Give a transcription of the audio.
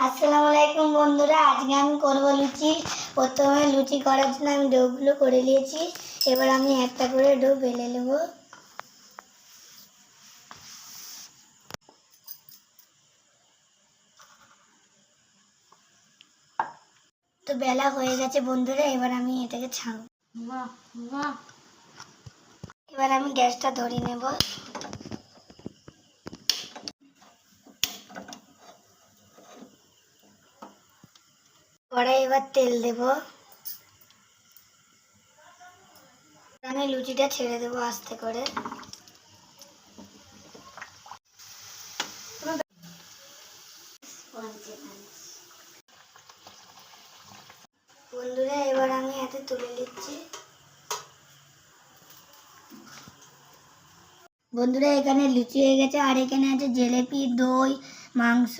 আসসালামু আলাইকুম বন্ধুরা, আজকে আমি করব লুচি। প্রথমে লুচি করার জন্য আমি ডোগুলো করে নিয়েছি। এবার আমি একটা করে ডো বেলে নেব। তো বেলা হয়ে গেছে বন্ধুরা, এবার আমি এটাকে ছাড়ব। এবার আমি গ্যাসটা ধরিয়ে নেব। কড়াই এবার তেল দেব। আমি লুচিটা ছেড়ে দেবো আস্তে করে। বন্ধুরা এবার আমি হাতে তুলে নিচ্ছি। বন্ধুরা এখানে লুচি হয়ে গেছে, আর এখানে আছে জিলিপি, দই, মাংস,